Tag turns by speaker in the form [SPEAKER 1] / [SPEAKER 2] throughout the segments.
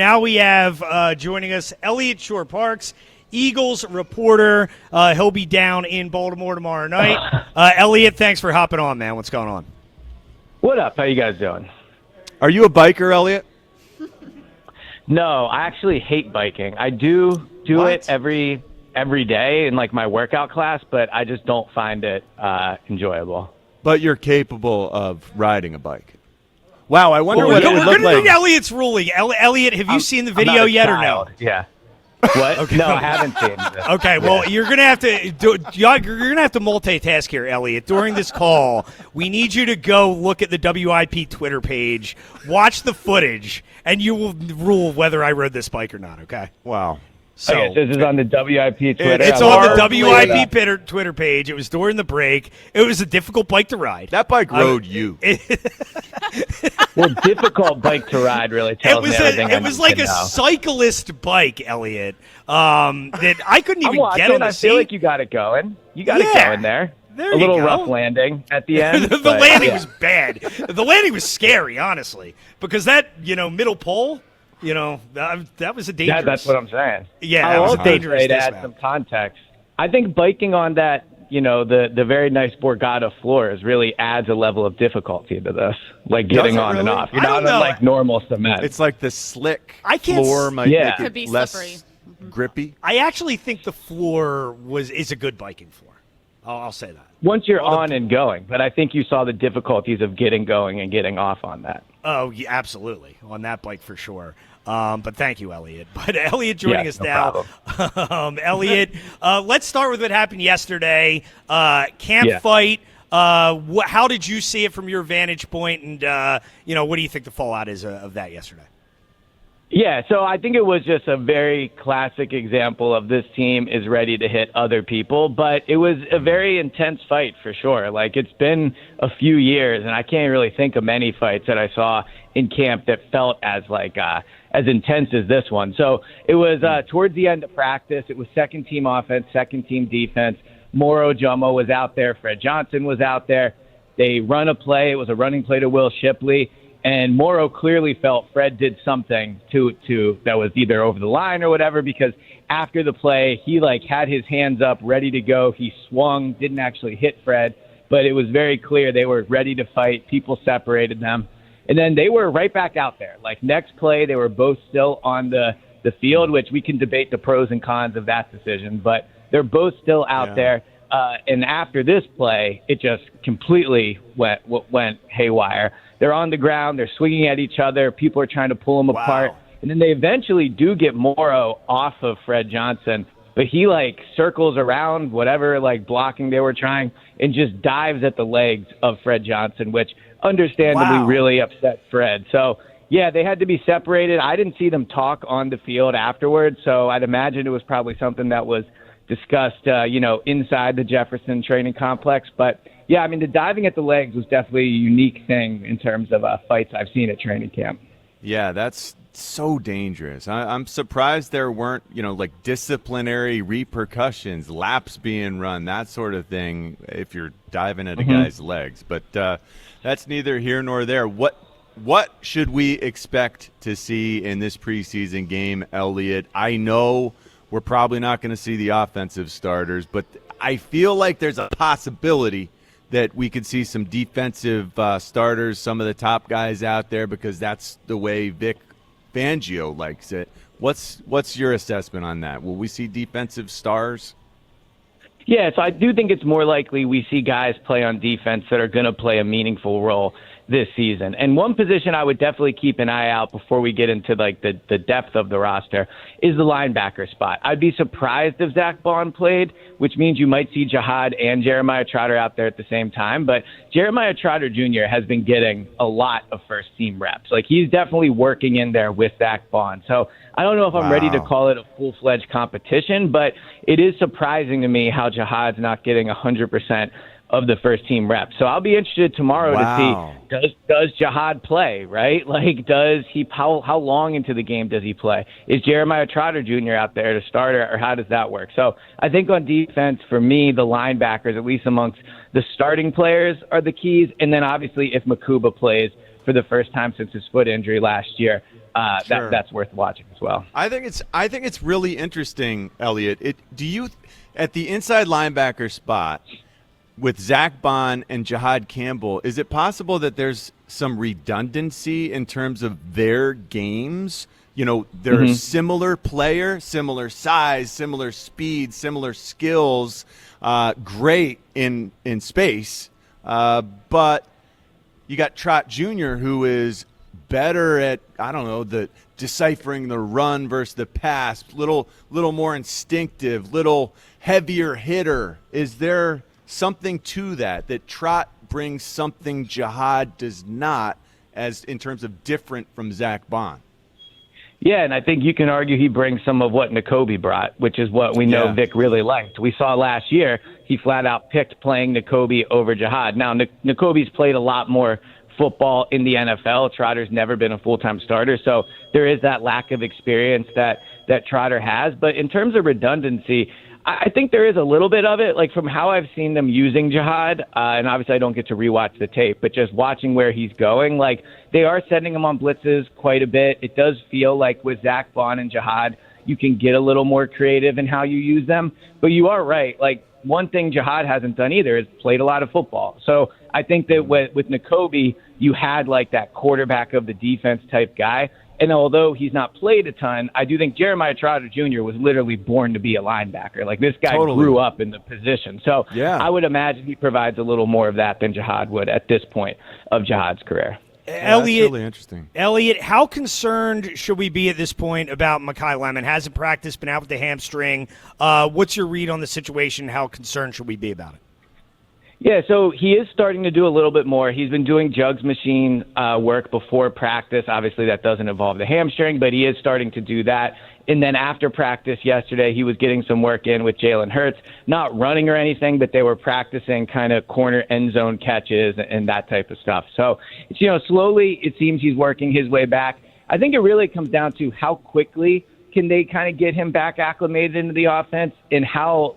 [SPEAKER 1] now we have joining us Eliot Shorr-Parks, Eagles reporter. He'll be down in Baltimore tomorrow night. Eliot, thanks for hopping on, man. What's going on?
[SPEAKER 2] What up? How you guys doing?
[SPEAKER 3] Are you a biker, Eliot?
[SPEAKER 2] No, I actually hate biking. I do it every day in like my workout class, but I just don't find it enjoyable.
[SPEAKER 3] But you're capable of riding a bike. Wow, I wonder what it would
[SPEAKER 1] We're
[SPEAKER 3] look
[SPEAKER 1] going to
[SPEAKER 3] like.
[SPEAKER 1] need Eliot's ruling. Eliot, have you seen the video yet or no?
[SPEAKER 2] Yeah. What? Okay. No, I haven't seen it.
[SPEAKER 1] Okay, well, you're gonna have to multitask here, Eliot. During this call, we need you to go look at the WIP Twitter page, watch the footage, and you will rule whether I rode this bike or not. Okay?
[SPEAKER 3] Wow.
[SPEAKER 2] So this is on the WIP Twitter.
[SPEAKER 1] It's on the WIP Twitter page. It was during the break. It was a difficult bike to ride.
[SPEAKER 3] That bike rode you.
[SPEAKER 2] Well, difficult bike to ride really tells me everything.
[SPEAKER 1] It was like a cyclist bike, Eliot. That I couldn't even get on the seat.
[SPEAKER 2] I feel like you got it going. You got it going there.
[SPEAKER 1] There
[SPEAKER 2] a
[SPEAKER 1] you
[SPEAKER 2] little
[SPEAKER 1] go.
[SPEAKER 2] rough landing at the end.
[SPEAKER 1] the landing was bad. The landing was scary, honestly, because that middle pole. That was a dangerous.
[SPEAKER 2] That's what I'm saying.
[SPEAKER 1] Yeah, that was a dangerous.
[SPEAKER 2] To add some context, I think biking on that, the very nice Borgata floors really adds a level of difficulty to this, like getting on and off. You're not on like normal cement.
[SPEAKER 3] It's like the slick
[SPEAKER 1] floor
[SPEAKER 3] floor might make
[SPEAKER 4] Could
[SPEAKER 3] it
[SPEAKER 4] be
[SPEAKER 3] less
[SPEAKER 4] slippery.
[SPEAKER 3] grippy.
[SPEAKER 1] I actually think the floor is a good biking floor. I'll say that.
[SPEAKER 2] Once you're on and going, but I think you saw the difficulties of getting going and getting off on that.
[SPEAKER 1] Oh, yeah, absolutely. On that bike for sure. But thank you, Eliot. But Eliot joining us now. Eliot, let's start with what happened yesterday. Camp fight. How did you see it from your vantage point? And, what do you think the fallout is of that yesterday?
[SPEAKER 2] Yeah, so I think it was just a very classic example of this team is ready to hit other people, but it was a very intense fight for sure. Like, it's been a few years, and I can't really think of many fights that I saw in camp that felt as intense as this one. So it was towards the end of practice. It was second-team offense, second-team defense. Moro, Ojomo was out there. Fred Johnson was out there. They run a play. It was a running play to Will Shipley. And Moro clearly felt Fred did something to that was either over the line or whatever, because after the play, he had his hands up, ready to go. He swung, didn't actually hit Fred, but it was very clear they were ready to fight. People separated them. And then they were right back out there. Like, next play, they were both still on the field, which we can debate the pros and cons of that decision, but they're both still out there. And after this play, it just completely went haywire. They're on the ground. They're swinging at each other. People are trying to pull them apart. And then they eventually do get Moro off of Fred Johnson, but he circles around whatever blocking they were trying and just dives at the legs of Fred Johnson, which understandably really upset Fred. So, yeah, they had to be separated. I didn't see them talk on the field afterwards, so I'd imagine it was probably something that was discussed, inside the Jefferson training complex. But, yeah, I mean, the diving at the legs was definitely a unique thing in terms of fights I've seen at training camp.
[SPEAKER 3] Yeah, that's so dangerous. I'm surprised there weren't, disciplinary repercussions, laps being run, that sort of thing, if you're diving at a guy's legs. But that's neither here nor there. What should we expect to see in this preseason game, Eliot? I know we're probably not going to see the offensive starters, but I feel like there's a possibility that we could see some defensive starters, some of the top guys out there, because that's the way Vic Fangio likes it. What's your assessment on that? Will we see defensive stars?
[SPEAKER 2] Yeah, so I do think it's more likely we see guys play on defense that are going to play a meaningful role this season. And one position I would definitely keep an eye out before we get into the depth of the roster is the linebacker spot. I'd be surprised if Zack Baun played, which means you might see Jihaad and Jeremiah Trotter out there at the same time. But Jeremiah Trotter Jr. has been getting a lot of first-team reps. He's definitely working in there with Zack Baun. So I don't know if I'm ready to call it a full-fledged competition, but it is surprising to me how Jihaad's not getting 100% of the first-team reps. So I'll be interested tomorrow to see, does Jihaad play, right? Does he? How long into the game does he play? Is Jeremiah Trotter Jr. out there to start, or how does that work? So I think on defense, for me, the linebackers, at least amongst the starting players, are the keys. And then obviously if Makuba plays for the first time since his foot injury last year, that's worth watching as well.
[SPEAKER 3] I think it's really interesting, Eliot. At the inside linebacker spot with Zack Baun and Jihaad Campbell, is it possible that there's some redundancy in terms of their games? They're a similar player, similar size, similar speed, similar skills, great in space, but you got Trot Jr., who is better at, the deciphering the run versus the pass, little more instinctive, little heavier hitter. Is there something to that Trot brings something Jihaad does not, as in terms of different from Zack Baun?
[SPEAKER 2] Yeah, and I think you can argue he brings some of what Nakobe brought, which is what we know Vic really liked. We saw last year he flat out picked playing Nakobe over Jihaad. Now, Nakobe's played a lot more football in the NFL. Trotter's never been a full-time starter, so there is that lack of experience that Trotter has. But in terms of redundancy, I think there is a little bit of it, like from how I've seen them using Jihaad, and obviously I don't get to rewatch the tape, but just watching where he's going, like they are sending him on blitzes quite a bit. It does feel like with Zack Baun and Jihaad, you can get a little more creative in how you use them. But you are right. Like one thing Jihaad hasn't done either is played a lot of football. So I think that with Nakobe, you had like that quarterback of the defense type guy. And although he's not played a ton, I do think Jeremiah Trotter Jr. was literally born to be a linebacker. Like this guy grew up in the position. So I would imagine he provides a little more of that than Jihaad would at this point of Jihaad's career.
[SPEAKER 1] Eliot,
[SPEAKER 3] that's really interesting.
[SPEAKER 1] Eliot, how concerned should we be at this point about Makai Lemon? Hasn't practiced, been out with the hamstring. What's your read on the situation? How concerned should we be about it?
[SPEAKER 2] Yeah, so he is starting to do a little bit more. He's been doing jugs machine work before practice. Obviously, that doesn't involve the hamstring, but he is starting to do that. And then after practice yesterday, he was getting some work in with Jalen Hurts. Not running or anything, but they were practicing kind of corner end zone catches and that type of stuff. So, slowly it seems he's working his way back. I think it really comes down to how quickly can they kind of get him back acclimated into the offense and how,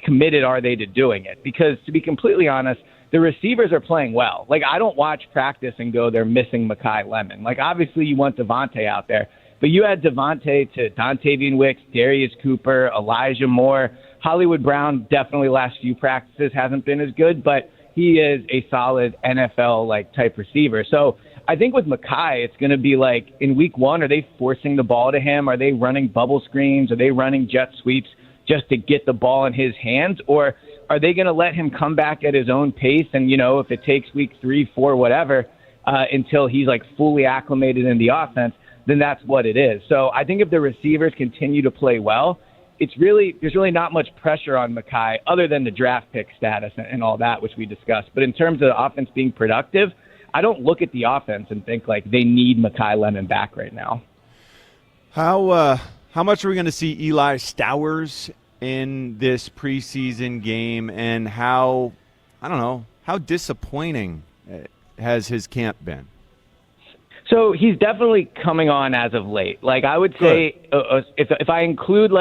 [SPEAKER 2] committed are they to doing it? Because to be completely honest, the receivers are playing well. Like, I don't watch practice and go, they're missing Makai Lemon. Like, obviously you want Devontae out there, but you add Devontae to Dontavian Wicks, Darius Cooper, Elijah Moore, Hollywood Brown, definitely last few practices hasn't been as good, but he is a solid NFL type receiver. So I think with Makai, it's going to be in week one, are they forcing the ball to him? Are they running bubble screens? Are they running jet sweeps just to get the ball in his hands? Or are they going to let him come back at his own pace? And, if it takes week 3, 4, whatever, until he's fully acclimated in the offense, then that's what it is. So I think if the receivers continue to play well, there's really not much pressure on Makai other than the draft pick status and all that, which we discussed. But in terms of the offense being productive, I don't look at the offense and think they need Makai Lemon back right now.
[SPEAKER 3] How much are we going to see Eli Stowers in this preseason game, and how disappointing has his camp been?
[SPEAKER 2] So he's definitely coming on as of late. I would say if I include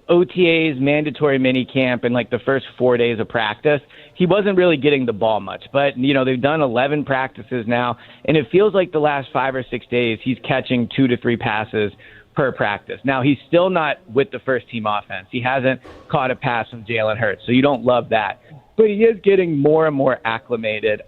[SPEAKER 2] OTAs, mandatory mini camp, and the first 4 days of practice, he wasn't really getting the ball much. But, they've done 11 practices now, and it feels like the last 5 or 6 days he's catching 2 to 3 passes per practice. Now, he's still not with the first-team offense. He hasn't caught a pass from Jalen Hurts, so you don't love that. But he is getting more and more acclimated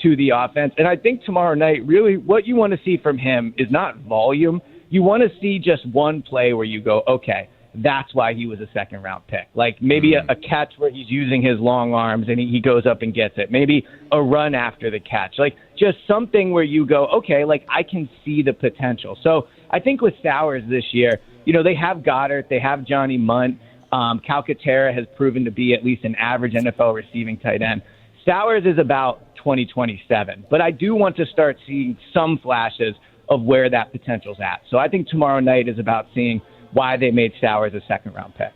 [SPEAKER 2] to the offense. And I think tomorrow night, really, what you want to see from him is not volume. You want to see just one play where you go, okay, that's why he was a second-round pick. Maybe a catch where he's using his long arms and he goes up and gets it. Maybe a run after the catch. Just something where you go, okay, I can see the potential. So I think with Stowers this year, they have Goddard, they have Johnny Munt. Calcaterra has proven to be at least an average NFL receiving tight end. Stowers is about 2027, but I do want to start seeing some flashes of where that potential's at. So I think tomorrow night is about seeing why they made Stowers a second-round pick.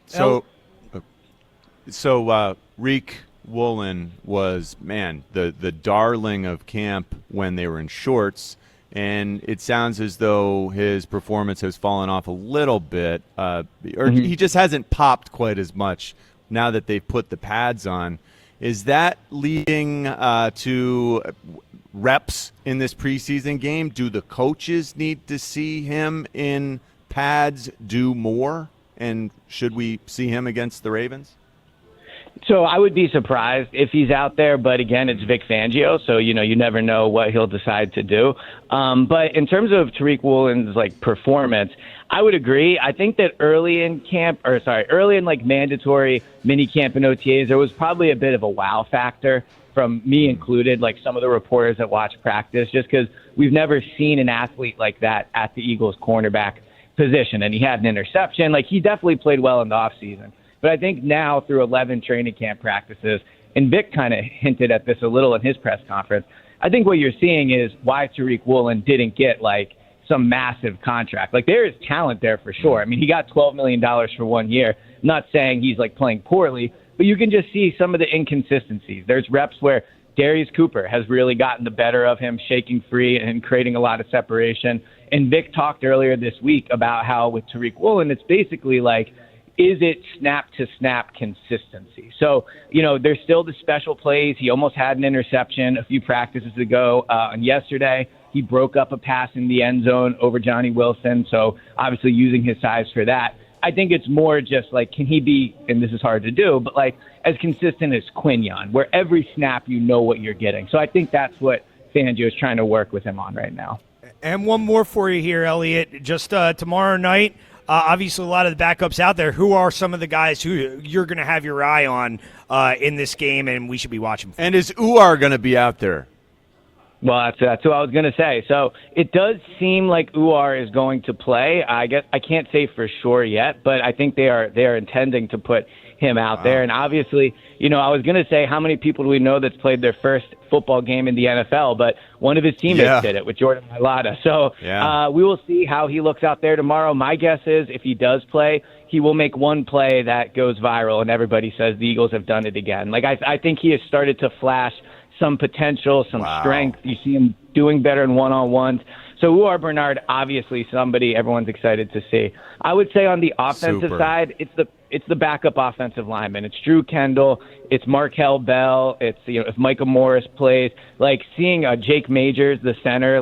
[SPEAKER 3] So Reek Woolen was, the darling of camp when they were in shorts, and it sounds as though his performance has fallen off a little bit, or he just hasn't popped quite as much now that they've put the pads on. Is that leading to reps in this preseason game? Do the coaches need to see him in pads do more? And should we see him against the Ravens?
[SPEAKER 2] So I would be surprised if he's out there, but again, it's Vic Fangio, so you never know what he'll decide to do. But in terms of Tariq Woolen's performance, I would agree. I think that early in mandatory mini camp and OTAs, there was probably a bit of a wow factor from me included, like some of the reporters that watch practice, just because we've never seen an athlete like that at the Eagles cornerback position. And he had an interception. He definitely played well in the offseason. But I think now through 11 training camp practices, and Vic kind of hinted at this a little in his press conference, I think what you're seeing is why Tariq Woolen didn't get some massive contract. There is talent there for sure. I mean, he got $12 million for 1 year. I'm not saying he's playing poorly, but you can just see some of the inconsistencies. There's reps where Darius Cooper has really gotten the better of him, shaking free and creating a lot of separation. And Vic talked earlier this week about how with Tariq Woolen, it's basically is it snap-to-snap consistency? So, there's still the special plays. He almost had an interception a few practices ago. And yesterday, he broke up a pass in the end zone over Johnny Wilson. So, obviously, using his size for that. I think it's more just can he be, and this is hard to do, but as consistent as Quinion, where every snap you know what you're getting. So I think that's what Fangio is trying to work with him on right now.
[SPEAKER 1] And one more for you here, Eliot. Just tomorrow night, obviously a lot of the backups out there. Who are some of the guys who you're going to have your eye on in this game and we should be watching for?
[SPEAKER 3] And is Uar going to be out there?
[SPEAKER 2] Well, that's what I was going to say. So it does seem like Uar is going to play. I guess I can't say for sure yet, but I think they are intending to put him out there. And obviously, I was going to say how many people do we know that's played their first football game in the NFL, but one of his teammates did it with Jordan Mailata. So we will see how he looks out there tomorrow. My guess is if he does play, he will make one play that goes viral and everybody says the Eagles have done it again. I think he has started to flash some potential, some strength. You see him doing better in one-on-ones. So Uar Bernard, obviously somebody everyone's excited to see. I would say on the offensive side, it's the backup offensive lineman. It's Drew Kendall. It's Markel Bell. It's if Micah Morris plays, seeing Jake Majors, the center,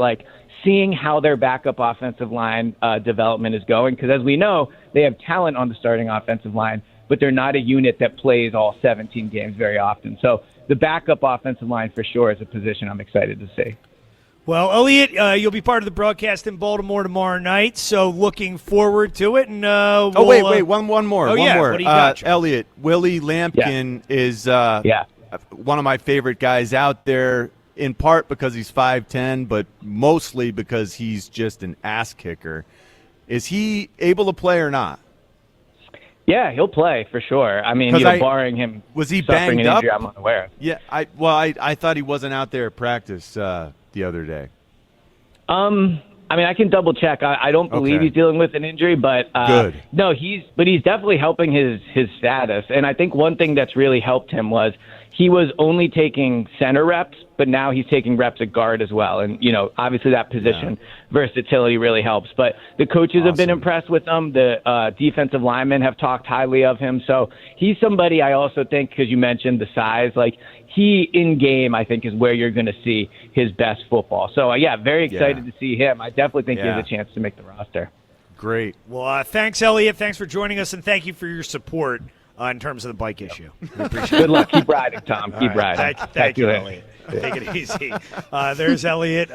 [SPEAKER 2] seeing how their backup offensive line development is going. Because as we know, they have talent on the starting offensive line, but they're not a unit that plays all 17 games very often. So the backup offensive line for sure is a position I'm excited to see.
[SPEAKER 1] Well, Eliot, you'll be part of the broadcast in Baltimore tomorrow night, so looking forward to it. And
[SPEAKER 3] wait, one more.
[SPEAKER 1] What do you got,
[SPEAKER 3] Eliot, Willie Lampkin is one of my favorite guys out there, in part because he's 5'10", but mostly because he's just an ass kicker. Is he able to play or not?
[SPEAKER 2] Yeah, he'll play for sure. I mean, barring him
[SPEAKER 3] was he
[SPEAKER 2] suffering
[SPEAKER 3] banged
[SPEAKER 2] an injury,
[SPEAKER 3] up?
[SPEAKER 2] I'm unaware.
[SPEAKER 3] Yeah, I thought he wasn't out there at practice the other day.
[SPEAKER 2] I mean, I can double check. I don't believe he's dealing with an injury, but
[SPEAKER 3] good.
[SPEAKER 2] No, he's definitely helping his status. And I think one thing that's really helped him was he was only taking center reps, but now he's taking reps at guard as well. And, obviously that position versatility really helps. But the coaches have been impressed with him. The defensive linemen have talked highly of him. So he's somebody I also think, because you mentioned the size, he in game, I think, is where you're going to see his best football. So, very excited to see him. I definitely think he has a chance to make the roster.
[SPEAKER 3] Great.
[SPEAKER 1] Well, thanks, Eliot. Thanks for joining us, and thank you for your support in terms of the bike issue. We appreciate it.
[SPEAKER 2] Good luck. Keep riding, Tom. Keep riding.
[SPEAKER 1] Thank you, Eliot. Take it easy. There's Eliot.